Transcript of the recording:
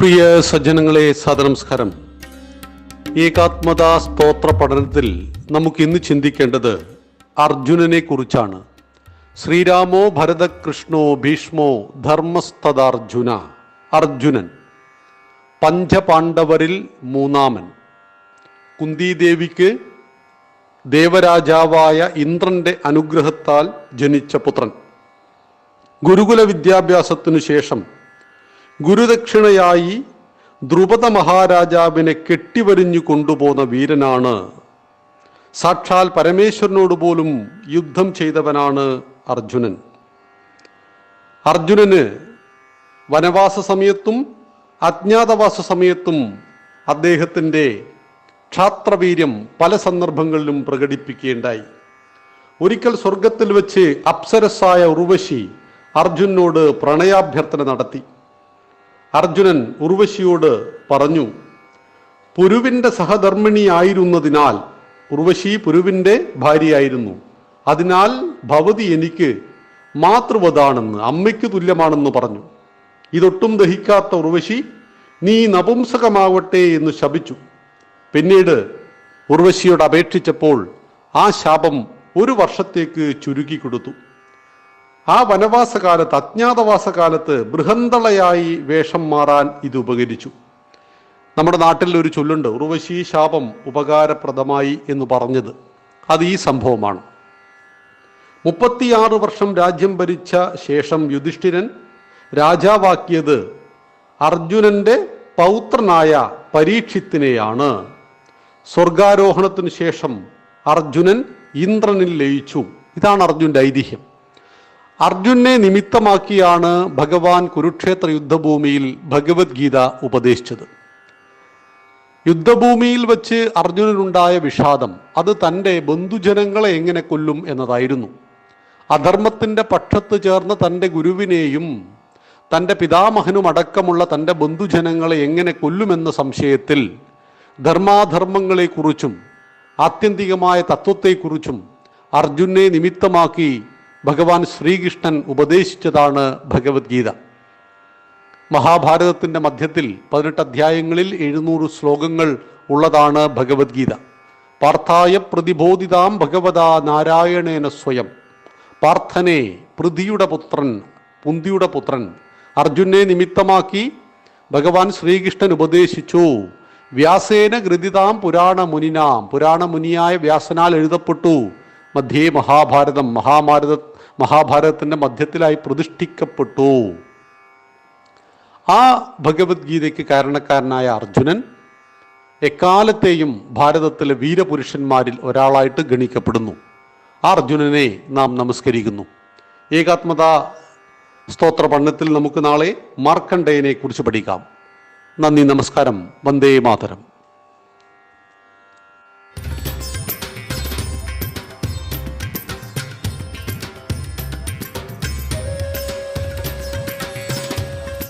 പ്രിയ സജ്ജനങ്ങളെ, സദനമസ്കാരം. ഏകാത്മതാ സ്തോത്ര പഠനത്തിൽ നമുക്ക് ഇന്ന് ചിന്തിക്കേണ്ടത് അർജുനനെ കുറിച്ചാണ്. ശ്രീരാമോ ഭരതകൃഷ്ണോ ഭീഷ്മോ ധർമ്മസ്തദാർജുന. അർജുനൻ പഞ്ചപാണ്ഡവരിൽ മൂന്നാമൻ, കുന്തിദേവിക്ക് ദേവരാജാവായ ഇന്ദ്രന്റെ അനുഗ്രഹത്താൽ ജനിച്ച പുത്രൻ. ഗുരുകുല വിദ്യാഭ്യാസത്തിനു ശേഷം ഗുരുദക്ഷിണയായി ദ്രുപദ മഹാരാജാവിനെ കെട്ടിവരിഞ്ഞു കൊണ്ടുപോകുന്ന വീരനാണ്. സാക്ഷാൽ പരമേശ്വരനോട് പോലും യുദ്ധം ചെയ്തവനാണ് അർജുനൻ. അർജുനന് വനവാസ സമയത്തും അജ്ഞാതവാസ സമയത്തും അദ്ദേഹത്തിൻ്റെ ക്ഷാത്രവീര്യം പല സന്ദർഭങ്ങളിലും പ്രകടിപ്പിക്കുകയുണ്ടായി. ഒരിക്കൽ സ്വർഗത്തിൽ വെച്ച് അപ്സരസായ ഉർവശി അർജുനനോട് പ്രണയാഭ്യർത്ഥന നടത്തി. അർജുനൻ ഉർവശിയോട് പറഞ്ഞു, പുരുവിൻ്റെ സഹധർമ്മിണിയായിരുന്നതിനാൽ, ഉർവശി പുരുവിൻ്റെ ഭാര്യയായിരുന്നു, അതിനാൽ ഭവതി എനിക്ക് മാതൃവതാണെന്ന്, അമ്മയ്ക്ക് തുല്യമാണെന്ന് പറഞ്ഞു. ഇതൊട്ടും ദഹിക്കാത്ത ഉർവശി നീ നപുംസകമാവട്ടെ എന്ന് ശപിച്ചു. പിന്നീട് ഉർവശിയോട് അപേക്ഷിച്ചപ്പോൾ ആ ശാപം 1 വർഷത്തേക്ക് ചുരുക്കി കൊടുത്തു. ആ വനവാസകാലത്ത്, അജ്ഞാതവാസകാലത്ത് ബൃഹന്തളയായി വേഷം മാറാൻ ഇത് ഉപകരിച്ചു. നമ്മുടെ നാട്ടിൽ ഒരു ചൊല്ലുണ്ട്, ഉർവശി ശാപം ഉപകാരപ്രദമായി എന്ന് പറഞ്ഞത്. അത് ഈ സംഭവമാണ്. 36 വർഷം രാജ്യം ഭരിച്ച ശേഷം യുധിഷ്ഠിരൻ രാജാവാക്കിയത് അർജുനന്റെ പൗത്രനായ പരീക്ഷിത്തിനെയാണ്. സ്വർഗാരോഹണത്തിന് ശേഷം അർജുനൻ ഇന്ദ്രനിൽ ലയിച്ചു. ഇതാണ് അർജുനന്റെ ഐതിഹ്യം. അർജുനെ നിമിത്തമാക്കിയാണ് ഭഗവാൻ കുരുക്ഷേത്ര യുദ്ധഭൂമിയിൽ ഭഗവത്ഗീത ഉപദേശിച്ചത്. യുദ്ധഭൂമിയിൽ വെച്ച് അർജുനനുണ്ടായ വിഷാദം അത് തൻ്റെ ബന്ധുജനങ്ങളെ എങ്ങനെ കൊല്ലും എന്നതായിരുന്നു. അധർമ്മത്തിൻ്റെ പക്ഷത്ത് ചേർന്ന് തൻ്റെ ഗുരുവിനെയും തൻ്റെ പിതാമഹനും അടക്കമുള്ള തൻ്റെ ബന്ധുജനങ്ങളെ എങ്ങനെ കൊല്ലുമെന്ന സംശയത്തിൽ ധർമാധർമ്മങ്ങളെക്കുറിച്ചും ആത്യന്തികമായ തത്വത്തെക്കുറിച്ചും അർജുനെ നിമിത്തമാക്കി ഭഗവാൻ ശ്രീകൃഷ്ണൻ ഉപദേശിച്ചതാണ് ഭഗവത്ഗീത. മഹാഭാരതത്തിൻ്റെ മധ്യത്തിൽ 18 അധ്യായങ്ങളിൽ 700 ശ്ലോകങ്ങൾ ഉള്ളതാണ് ഭഗവത്ഗീത. പാർത്ഥായ പ്രതിബോധിതാം ഭഗവതാ നാരായണേന സ്വയം. പാർത്ഥനെ, പൃഥിയുടെ പുത്രൻ, കുന്തിയുടെ പുത്രൻ അർജുനെ നിമിത്തമാക്കി ഭഗവാൻ ശ്രീകൃഷ്ണൻ ഉപദേശിച്ചു. വ്യാസേന ഗൃഥിതാം പുരാണമുനിനാം. പുരാണമുനിയായ വ്യാസനാൽ എഴുതപ്പെട്ടു. മധ്യേ മഹാഭാരതം. മഹാഭാരതത്തിൻ്റെ മധ്യത്തിലായി പ്രതിഷ്ഠിക്കപ്പെട്ടു. ആ ഭഗവത്ഗീതയ്ക്ക് കാരണക്കാരനായ അർജുനൻ എക്കാലത്തെയും ഭാരതത്തിലെ വീരപുരുഷന്മാരിൽ ഒരാളായിട്ട് ഗണിക്കപ്പെടുന്നു. ആ അർജുനനെ നാം നമസ്കരിക്കുന്നു. ഏകാത്മതാ സ്തോത്ര പഠനത്തിൽ നമുക്ക് നാളെ മാർക്കണ്ഡേയനെ കുറിച്ച് പഠിക്കാം. നന്ദി, നമസ്കാരം. വന്ദേ മാതരം.